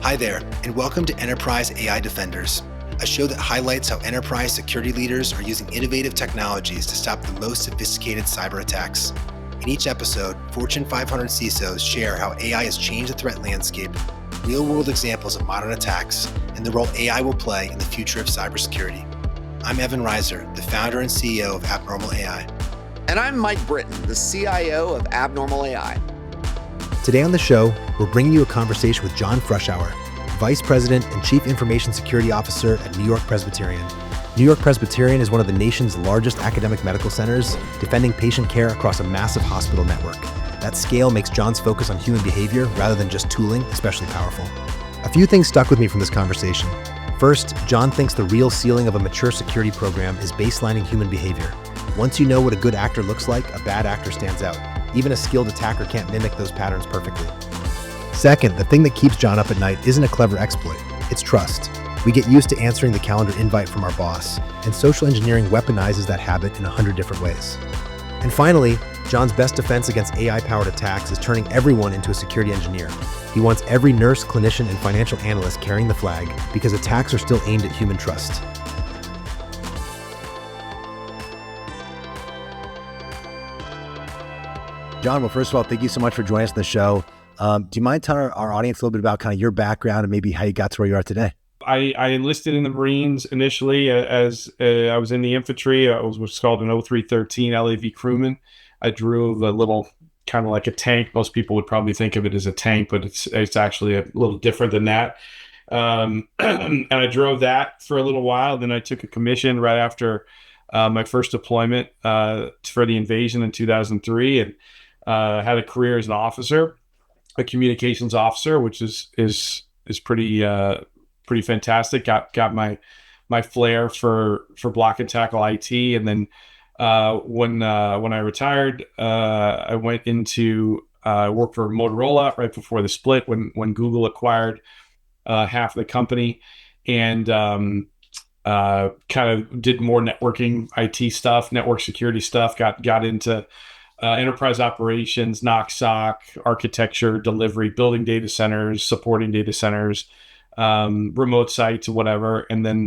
Hi there, and welcome to Enterprise AI Defenders, a show that highlights how enterprise security leaders are using innovative technologies to stop the most sophisticated cyber attacks. In each episode, Fortune 500 CISOs share how AI has changed the threat landscape, real-world examples of modern attacks, and the role AI will play in the future of cybersecurity. I'm Evan Reiser, the founder and CEO of Abnormal AI. And I'm Mike Britton, the CIO of Abnormal AI. Today on the show, we're bringing you a conversation with John Frushour, Vice President and Chief Information Security Officer at NewYork-Presbyterian. NewYork-Presbyterian is one of the nation's largest academic medical centers, defending patient care across a massive hospital network. That scale makes John's focus on human behavior rather than just tooling especially powerful. A few things stuck with me from this conversation. First, John thinks the real ceiling of a mature security program is baselining human behavior. Once you know what a good actor looks like, a bad actor stands out. Even a skilled attacker can't mimic those patterns perfectly. Second, the thing that keeps John up at night isn't a clever exploit, it's trust. We get used to answering the calendar invite from our boss, and social engineering weaponizes that habit in 100 different ways. And finally, John's best defense against AI-powered attacks is turning everyone into a security engineer. He wants every nurse, clinician, and financial analyst carrying the flag because attacks are still aimed at human trust. John, well, first of all, thank you so much for joining us on the show. Do you mind telling our audience a little bit about kind of your background and maybe how you got to where you are today? I enlisted in the Marines initially as I was in the infantry. I was what's called an 0313 LAV crewman. I drove a little kind of like a tank. Most people would probably think of it as a tank, but it's actually a little different than that. And I drove that for a little while. Then I took a commission right after my first deployment for the invasion in 2003, and had a career as an officer, a communications officer, which is pretty fantastic. Got my flair for block and tackle IT, and then when I retired, I went into work for Motorola right before the split when Google acquired half of the company, and kind of did more networking IT stuff, network security stuff. Got into enterprise operations, NOC/SOC, architecture, delivery, building data centers, supporting data centers, remote sites, whatever. And then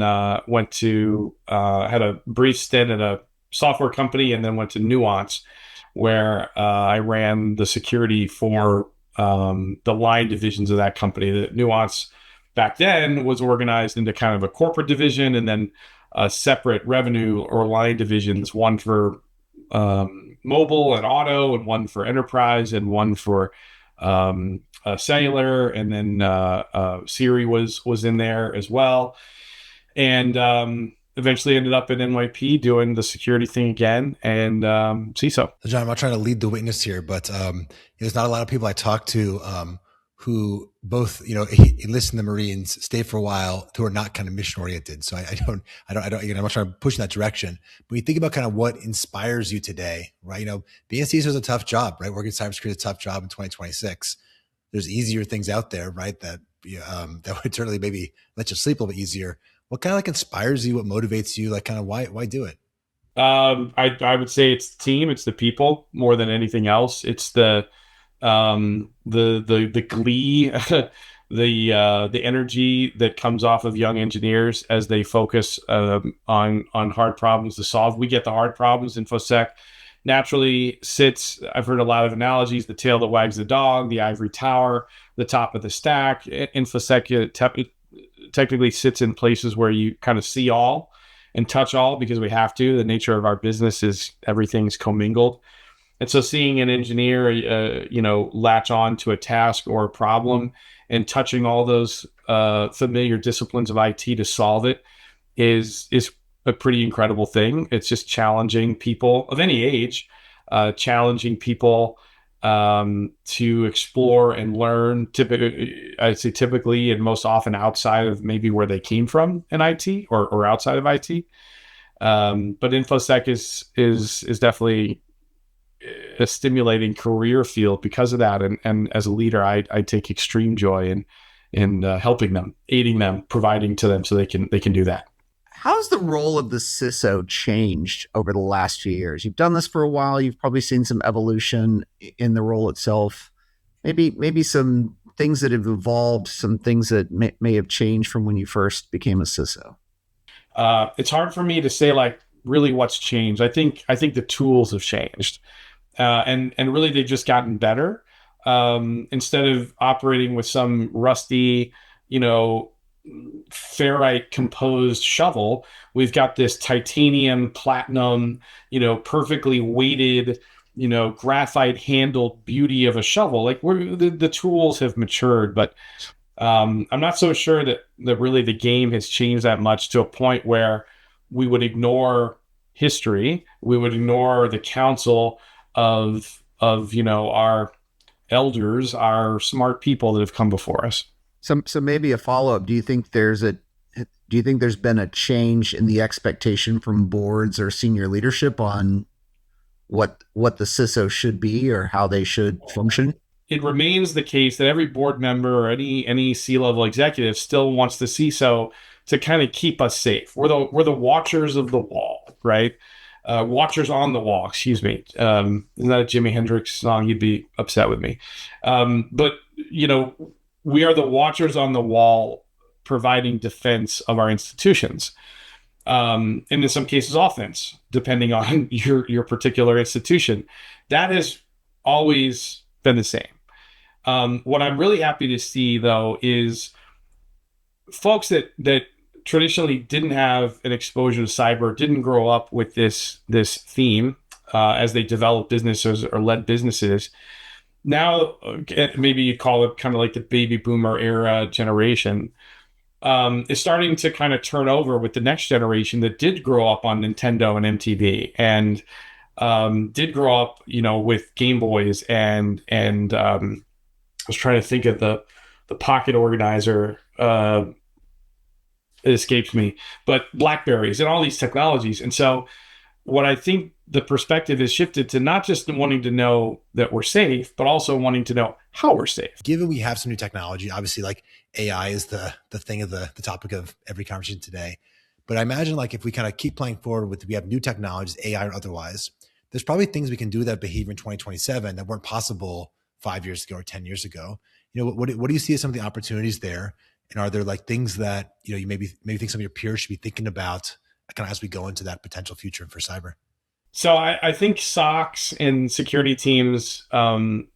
went to, had a brief stint at a software company, and then went to Nuance, where I ran the security for the line divisions of that company. The Nuance back then was organized into kind of a corporate division, and then separate revenue or line divisions, one for mobile and auto, and one for enterprise, and one for cellular, and then Siri was in there as well, and eventually ended up at NYP doing the security thing again, and CISO. John, I'm not trying to lead the witness here, but there's not a lot of people I talk to who both, enlist in the Marines, stay for a while, who are not kind of mission oriented. So I don't, again, I'm not trying to push in that direction, but you think about kind of what inspires you today, right? Being a CISO is a tough job, right? Working in cybersecurity is a tough job in 2026. There's easier things out there, right? That would certainly maybe let you sleep a little bit easier. What kind of like inspires you? What motivates you? Like kind of why do it? I would say it's the team, it's the people more than anything else. It's the glee, the energy that comes off of young engineers as they focus on hard problems to solve. We get the hard problems. InfoSec naturally sits, I've heard a lot of analogies, the tail that wags the dog, the ivory tower, the top of the stack. InfoSec technically sits in places where you kind of see all and touch all, because we have to. The nature of our business is everything's commingled. And so seeing an engineer, latch on to a task or a problem and touching all those familiar disciplines of IT to solve it is a pretty incredible thing. It's just challenging people of any age, challenging people to explore and learn. Typically and most often outside of maybe where they came from in IT or outside of IT. But InfoSec is definitely a stimulating career field because of that. And as a leader, I take extreme joy in helping them, aiding them, providing to them so they can do that. How's the role of the CISO changed over the last few years? You've done this for a while. You've probably seen some evolution in the role itself. maybe some things that have evolved, some things that may have changed from when you first became a CISO. It's hard for me to say like really what's changed. I think the tools have changed, and really they've just gotten better. Instead of operating with some rusty, ferrite composed shovel, we've got this titanium, platinum, perfectly weighted, graphite handled beauty of a shovel. Like the tools have matured, but I'm not so sure that really the game has changed that much to a point where we would ignore history, we would ignore the counsel of our elders, our smart people that have come before us. So maybe a follow-up. Do you think there's been a change in the expectation from boards or senior leadership on what the CISO should be or how they should function? It remains the case that every board member or any C-level executive still wants the CISO to kind of keep us safe. We're the watchers of the wall, right? Watchers on the wall, excuse me. Isn't that a Jimi Hendrix song? You'd be upset with me. But we are the watchers on the wall providing defense of our institutions. And in some cases, offense, depending on your particular institution. That has always been the same. What I'm really happy to see, though, is folks that traditionally didn't have an exposure to cyber, didn't grow up with this theme as they developed businesses or led businesses. Now, maybe you call it kind of like the baby boomer era generation, is starting to kind of turn over with the next generation that did grow up on Nintendo and MTV and did grow up, with Game Boys and I was trying to think of the pocket organizer. It escapes me, but Blackberries and all these technologies. And so what I think the perspective has shifted to not just wanting to know that we're safe, but also wanting to know how we're safe. Given we have some new technology, obviously like AI is the thing of the topic of every conversation today. But I imagine like if we kind of keep playing forward with, we have new technologies, AI or otherwise, there's probably things we can do with that behavior in 2027 that weren't possible 5 years ago or 10 years ago. What do you see as some of the opportunities there? And are there like things that, you maybe think some of your peers should be thinking about kind of as we go into that potential future for cyber? So I think SOCs and security teams,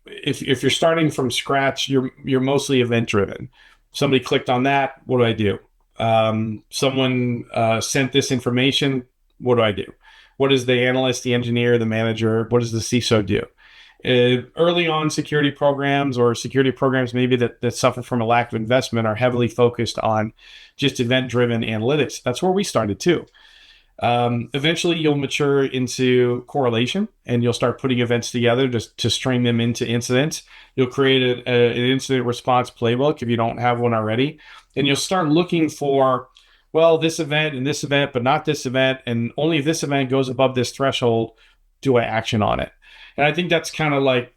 if you're starting from scratch, you're mostly event driven. Somebody clicked on that. What do I do? Someone sent this information. What do I do? What does the analyst, the engineer, the manager, what does the CISO do? Early on security programs or security programs maybe that suffer from a lack of investment are heavily focused on just event-driven analytics. That's where we started too. Eventually you'll mature into correlation and you'll start putting events together to string them into incidents. You'll create an incident response playbook if you don't have one already. And you'll start looking for, well, this event and this event, but not this event. And only if this event goes above this threshold, do I action on it? And I think that's kind of like,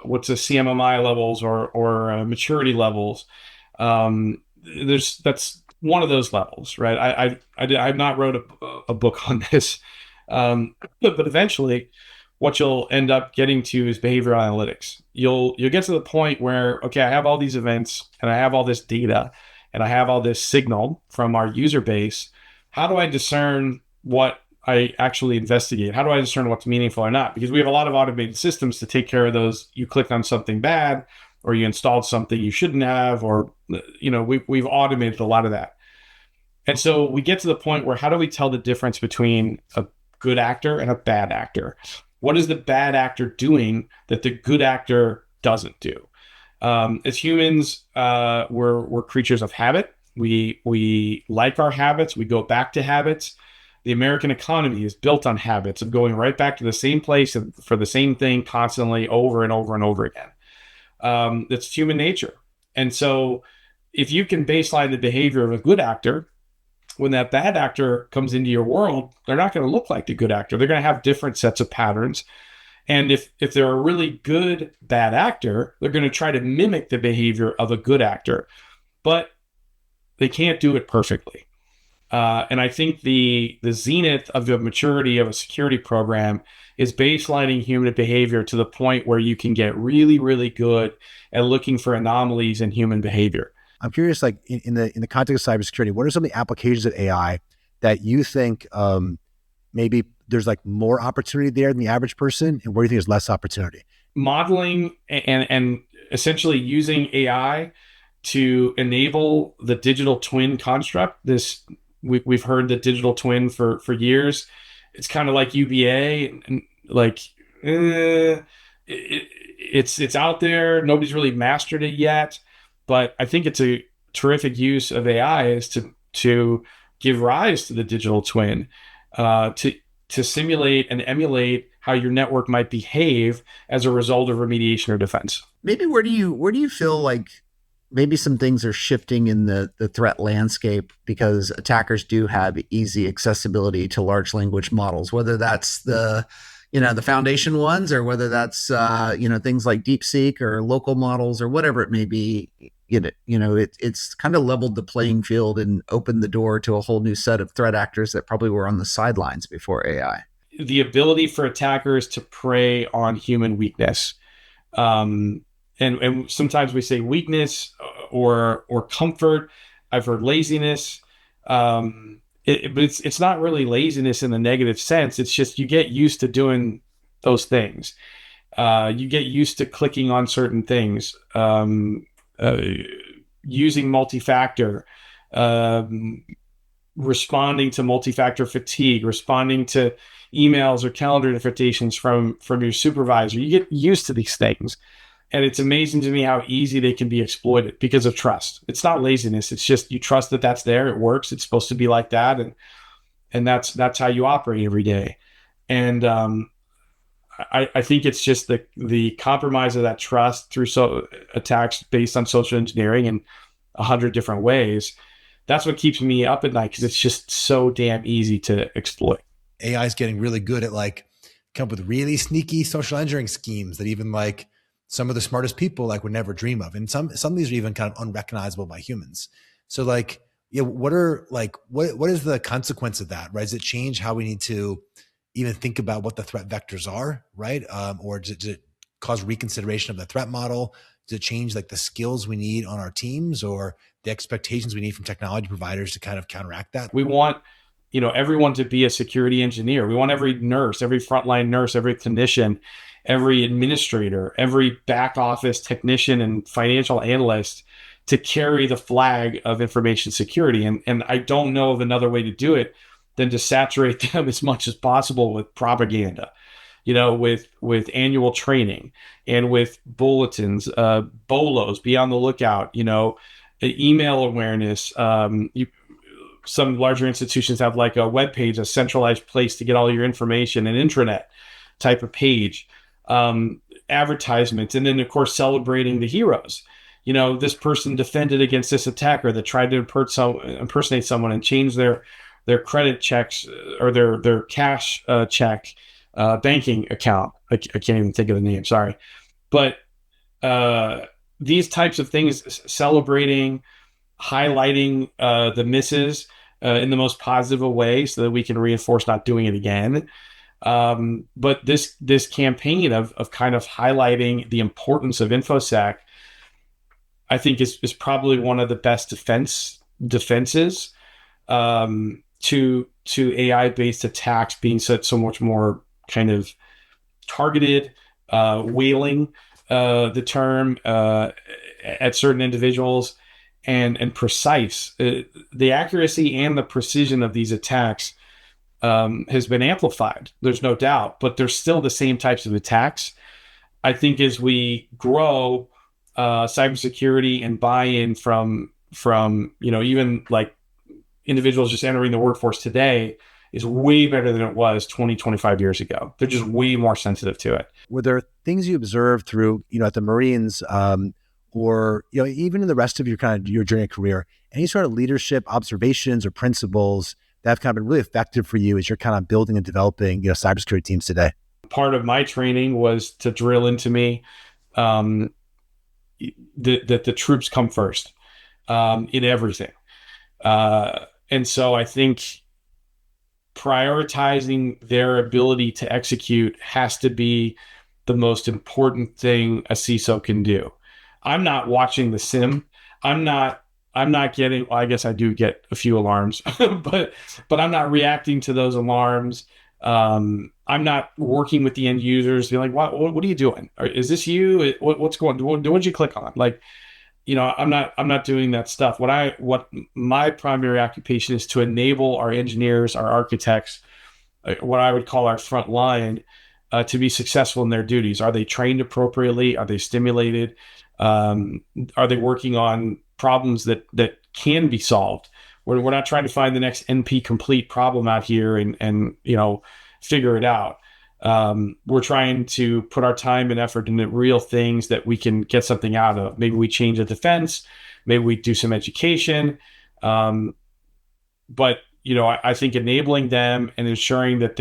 what's the CMMI levels or maturity levels. That's one of those levels, right? I've not wrote a book on this, but eventually what you'll end up getting to is behavioral analytics. You'll get to the point where, okay, I have all these events and I have all this data and I have all this signal from our user base. How do I discern what I actually investigate? How do I discern what's meaningful or not? Because we have a lot of automated systems to take care of those. You clicked on something bad, or you installed something you shouldn't have, or we've automated a lot of that. And so we get to the point where how do we tell the difference between a good actor and a bad actor? What is the bad actor doing that the good actor doesn't do? As humans, we're creatures of habit. We like our habits. We go back to habits. The American economy is built on habits of going right back to the same place for the same thing constantly over and over and over again. It's human nature. And so if you can baseline the behavior of a good actor, when that bad actor comes into your world, they're not going to look like the good actor. They're going to have different sets of patterns. And if they're a really good bad actor, they're going to try to mimic the behavior of a good actor, but they can't do it perfectly. And I think the zenith of the maturity of a security program is baselining human behavior to the point where you can get really, really good at looking for anomalies in human behavior. I'm curious, like in the context of cybersecurity, what are some of the applications of AI that you think maybe there's like more opportunity there than the average person, and where do you think there's less opportunity? Modeling and essentially using AI to enable the digital twin construct. We've heard the digital twin for years. It's kind of like UBA, and like it's out there. Nobody's really mastered it yet, but I think it's a terrific use of AI is to give rise to the digital twin, to simulate and emulate how your network might behave as a result of remediation or defense. Maybe where do you feel like maybe some things are shifting in the threat landscape because attackers do have easy accessibility to large language models, whether that's the foundation ones or whether that's things like DeepSeek or local models or whatever it may be. It's kind of leveled the playing field and opened the door to a whole new set of threat actors that probably were on the sidelines before AI. The ability for attackers to prey on human weakness. And sometimes we say weakness or comfort. I've heard laziness. But it's not really laziness in the negative sense. It's just you get used to doing those things. You get used to clicking on certain things, using multi-factor, responding to multi-factor fatigue, responding to emails or calendar notifications from your supervisor. You get used to these things. And it's amazing to me how easy they can be exploited because of trust. It's not laziness. It's just you trust that that's there. It works. It's supposed to be like that. And that's how you operate every day. And I think it's just the compromise of that trust through attacks based on social engineering in 100 different ways. That's what keeps me up at night because it's just so damn easy to exploit. AI is getting really good at like come up with really sneaky social engineering schemes that even like some of the smartest people like would never dream of. And some of these are even kind of unrecognizable by humans. So like, what is the consequence of that, right? Does it change how we need to even think about what the threat vectors are, right? Or does it cause reconsideration of the threat model? Does it change like the skills we need on our teams or the expectations we need from technology providers to kind of counteract that? We want, everyone to be a security engineer. We want every nurse, every frontline nurse, every clinician, every administrator, every back office technician and financial analyst to carry the flag of information security. And I don't know of another way to do it than to saturate them as much as possible with propaganda, with annual training and with bulletins, BOLOs, be on the lookout, email awareness. Some larger institutions have like a web page, a centralized place to get all your information, an intranet type of page, advertisements, and then of course celebrating the heroes. This person defended against this attacker that tried to impersonate someone and change their credit checks or their cash check banking account. I can't even think of the name. Sorry, but these types of things, celebrating, highlighting the misses in the most positive of ways, so that we can reinforce not doing it again. But this campaign of kind of highlighting the importance of InfoSec, I think is probably one of the best defenses to AI-based attacks being so much more kind of targeted, whaling the term at certain individuals, and precise. The accuracy and the precision of these attacks has been amplified. There's no doubt, but there's still the same types of attacks. I think as we grow cybersecurity and buy-in from even like individuals just entering the workforce today is way better than it was 20, 25 years ago. They're just way more sensitive to it. Were there things you observed through, at the Marines or, even in the rest of your journey career, any sort of leadership observations or principles that have kind of been really effective for you as you're kind of building and developing, cybersecurity teams today? Part of my training was to drill into me that the troops come first in everything. And so I think prioritizing their ability to execute has to be the most important thing a CISO can do. I'm not watching the SIM. I'm not getting, well, I guess I do get a few alarms, but I'm not reacting to those alarms. I'm not working with the end users, being like, what are you doing? Is this you? What's going on? What did you click on? Like, I'm not doing that stuff. What my primary occupation is to enable our engineers, our architects, what I would call our front line, to be successful in their duties. Are they trained appropriately? Are they stimulated? Are they working on problems that can be solved? We're not trying to find the next NP complete problem out here and figure it out. We're trying to put our time and effort into real things that we can get something out of. Maybe we change a defense, maybe we do some education. But I think enabling them and ensuring that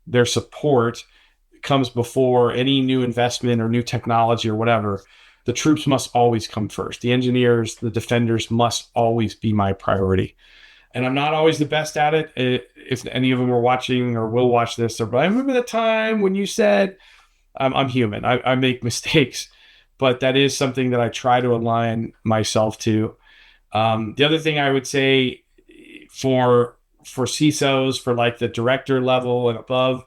their support comes before any new investment or new technology or whatever. The troops must always come first. The engineers, the defenders must always be my priority. And I'm not always the best at it. If any of them are watching or will watch this, or I remember the time when you said, I'm human. I make mistakes, but that is something that I try to align myself to. The other thing I would say for CISOs, for like the director level and above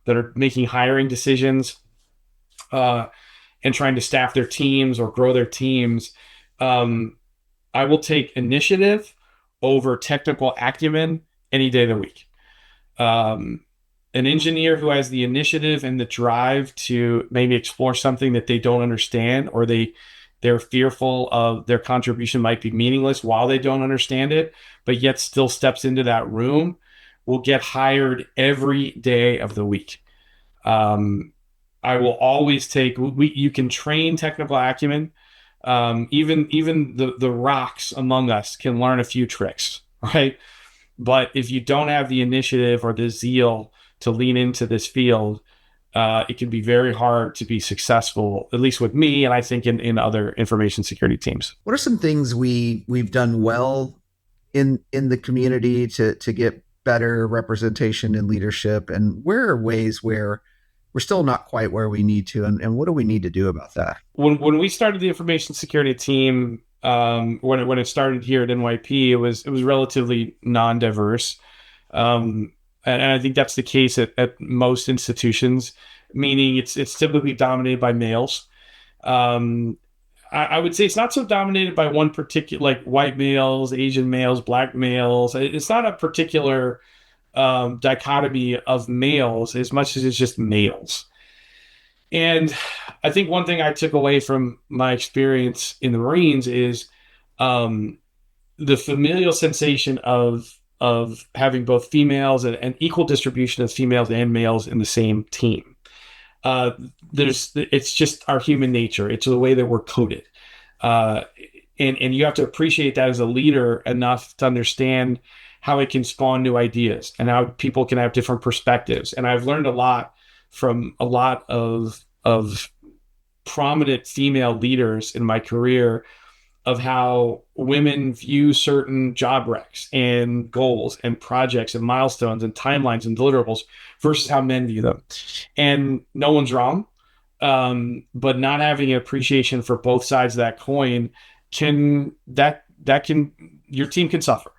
that are making hiring decisions and trying to staff their teams or grow their teams, I will take initiative over technical acumen any day of the week. An engineer who has the initiative and the drive to maybe explore something that they don't understand, or they're fearful of their contribution might be meaningless while they don't understand it, but yet still steps into that room, will get hired every day of the week. I will always take, you can train technical acumen. Even the rocks among us can learn a few tricks, right? But if you don't have the initiative or the zeal to lean into this field, it can be very hard to be successful, at least with me, and I think in other information security teams. What are some things we've done well in the community to get better representation and leadership, and where are ways where we're still not quite where we need to, and what do we need to do about that? When we started the information security team, when it started here at NYP, it was relatively non-diverse, and I think that's the case at most institutions, meaning it's typically dominated by males. I would say it's not so dominated by one particular, like white males, Asian males, black males. It's not a particular dichotomy of males as much as it's just males. And I think one thing I took away from my experience in the Marines is the familial sensation of having both females and an equal distribution of females and males in the same team. It's just our human nature. It's the way that we're coded. And you have to appreciate that as a leader enough to understand how it can spawn new ideas and how people can have different perspectives. And I've learned a lot from a lot of prominent female leaders in my career of how women view certain job recs and goals and projects and milestones and timelines and deliverables versus how men view them. And no one's wrong, but not having an appreciation for both sides of that coin your team can suffer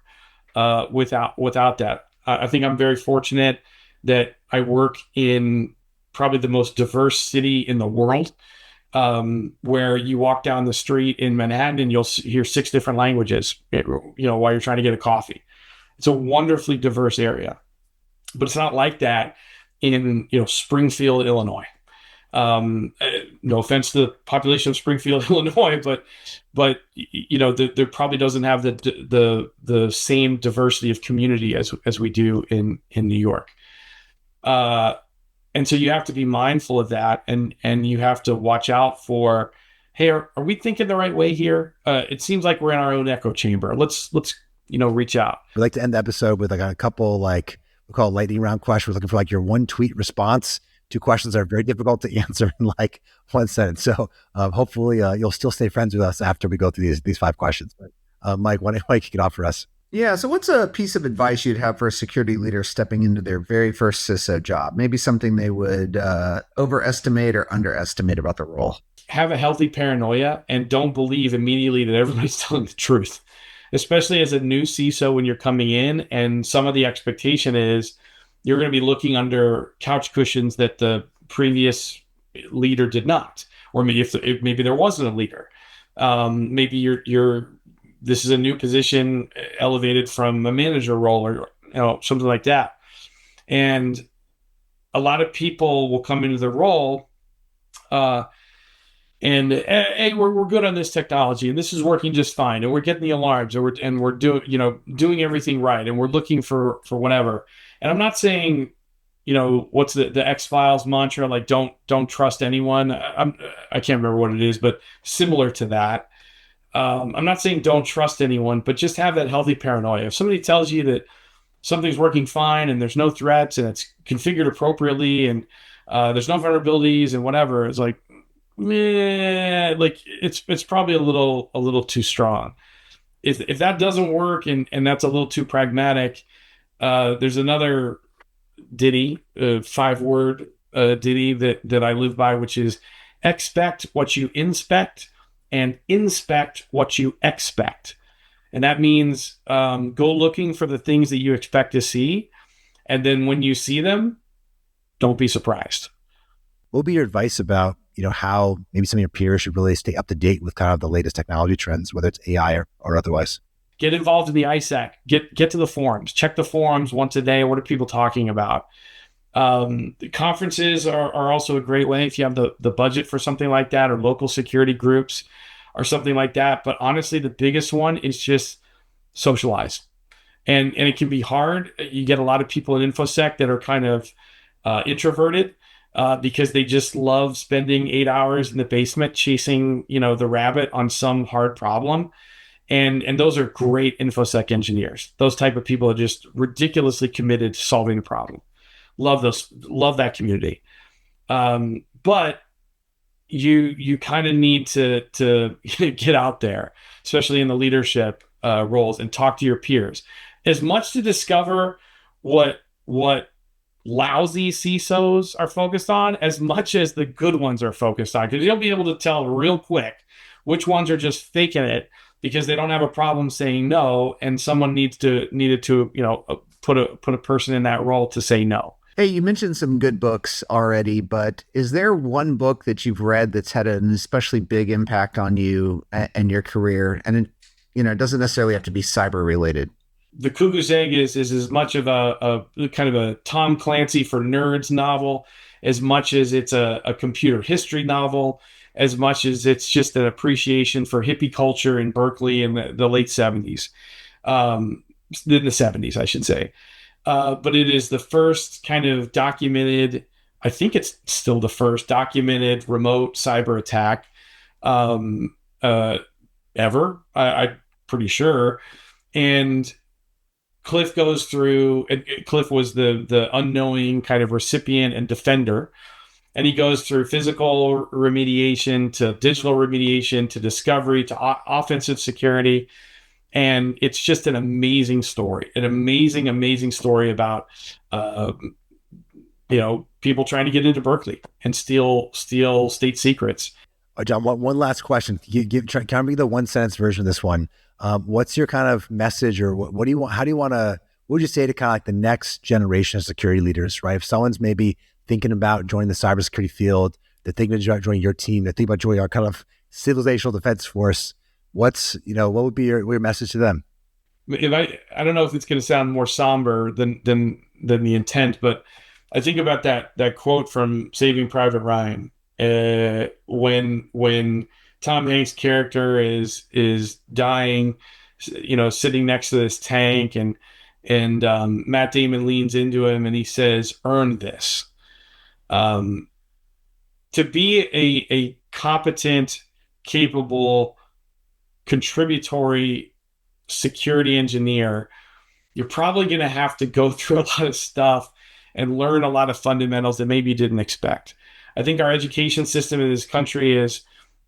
without that. I think I'm very fortunate that I work in probably the most diverse city in the world, where you walk down the street in Manhattan and you'll hear 6 different languages, while you're trying to get a coffee. It's a wonderfully diverse area, but it's not like that in, Springfield, Illinois. No offense to the population of Springfield, Illinois, but there probably doesn't have the same diversity of community as we do in New York. And so you have to be mindful of that, and you have to watch out for, hey, are we thinking the right way here? It seems like we're in our own echo chamber. Let's reach out. We'd like to end the episode with a couple, we call it lightning round questions. We're looking for your one tweet response to questions that are very difficult to answer in 1 sentence. So hopefully you'll still stay friends with us after we go through these 5 questions. But Mike, why don't you kick it off for us? Yeah. So, what's a piece of advice you'd have for a security leader stepping into their very first CISO job? Maybe something they would overestimate or underestimate about the role. Have a healthy paranoia and don't believe immediately that everybody's telling the truth, especially as a new CISO when you're coming in. And some of the expectation is you're going to be looking under couch cushions that the previous leader did not, or maybe if maybe there wasn't a leader. Maybe you're this is a new position elevated from a manager role or something like that. And a lot of people will come into the role and hey, we're good on this technology and this is working just fine and we're getting the alarms and we're doing everything right and we're looking for whatever. And I'm not saying what's the X-Files mantra, like don't trust anyone. I can't remember what it is, but similar to that. I'm not saying don't trust anyone, but just have that healthy paranoia. If somebody tells you that something's working fine and there's no threats and it's configured appropriately and there's no vulnerabilities and whatever, it's like, like it's probably a little too strong. If that doesn't work and that's a little too pragmatic, there's another ditty, 5-word ditty that I live by, which is expect what you inspect and inspect what you expect. And that means go looking for the things that you expect to see. And then when you see them, don't be surprised. What would be your advice about, how maybe some of your peers should really stay up to date with kind of the latest technology trends, whether it's AI or otherwise? Get involved in the ISAC. Get to the forums. Check the forums once a day. What are people talking about? The conferences are also a great way if you have the budget for something like that, or local security groups or something like that. But honestly, the biggest one is just socialize. And it can be hard. You get a lot of people in InfoSec that are kind of introverted because they just love spending 8 hours in the basement chasing, the rabbit on some hard problem. And those are great InfoSec engineers. Those type of people are just ridiculously committed to solving the problem. Love that community. But you kind of need to get out there, especially in the leadership roles, and talk to your peers as much to discover what lousy CISOs are focused on as much as the good ones are focused on, because you'll be able to tell real quick which ones are just faking it because they don't have a problem saying no, and someone needed to put a person in that role to say no. Hey, you mentioned some good books already, but is there one book that you've read that's had an especially big impact on you and your career? And it doesn't necessarily have to be cyber related. The Cuckoo's Egg is as much of a kind of a Tom Clancy for nerds novel, as much as it's a computer history novel, as much as it's just an appreciation for hippie culture in Berkeley in the late 70s, in the 70s, I should say. But it is the first kind of documented, I think it's still the first documented remote cyber attack ever, I'm pretty sure. And Cliff goes through, and Cliff was the unknowing kind of recipient and defender. And he goes through physical remediation to digital remediation to discovery to offensive security. And it's just an amazing story, amazing story about, people trying to get into Berkeley and steal state secrets. John, one last question. Can I be the one sentence version of this one? What's your kind of message, or what do you want? How do you want to? What would you say to kind of like the next generation of security leaders, right? If someone's maybe thinking about joining the cybersecurity field, they're thinking about joining your team, they're thinking about joining our kind of civilizational defense force, what would be your message to them? I don't know if it's going to sound more somber than the intent, but I think about that quote from Saving Private Ryan, when Tom Hanks' character is dying, sitting next to this tank, and Matt Damon leans into him and he says, "Earn this." To be a competent, capable, contributory security engineer, you're probably going to have to go through a lot of stuff and learn a lot of fundamentals that maybe you didn't expect. I think our education system in this country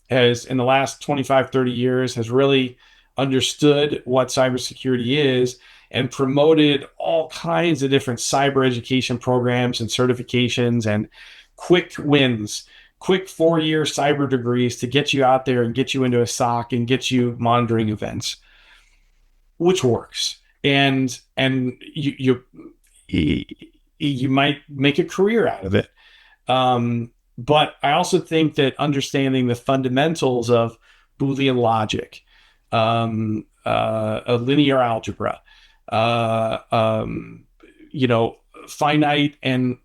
has in the last 25, 30 years has really understood what cybersecurity is and promoted all kinds of different cyber education programs and certifications and quick wins, quick 4-year cyber degrees to get you out there and get you into a SOC and get you monitoring events, which works. And you might make a career out of it. But I also think that understanding the fundamentals of Boolean logic, a linear algebra, finite and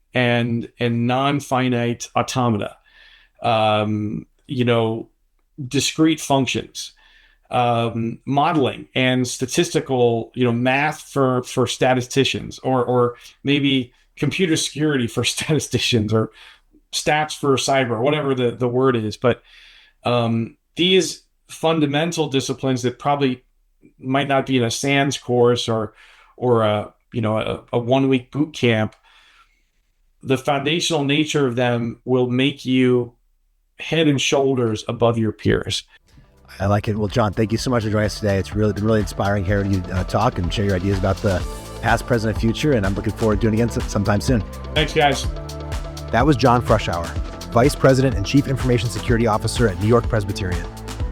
non-finite automata, discrete functions, modeling and statistical, math for statisticians, or maybe computer security for statisticians, or stats for cyber, whatever the word is. But these fundamental disciplines that probably might not be in a SANS course or a 1-week boot camp, the foundational nature of them will make you head and shoulders above your peers. I like it. Well, John, thank you so much for joining us today. It's been really inspiring hearing you talk and share your ideas about the past, present, and future, and I'm looking forward to doing it again sometime soon. Thanks, guys. That was John Frushour, Vice President and Chief Information Security Officer at NewYork-Presbyterian.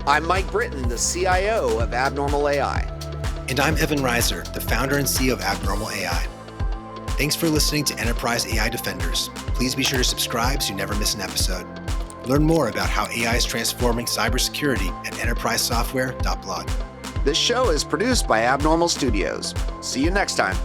I'm Mike Britton, the CIO of Abnormal AI. And I'm Evan Reiser, the founder and CEO of Abnormal AI. Thanks for listening to Enterprise AI Defenders. Please be sure to subscribe so you never miss an episode. Learn more about how AI is transforming cybersecurity at enterprisesoftware.blog. This show is produced by Abnormal Studios. See you next time.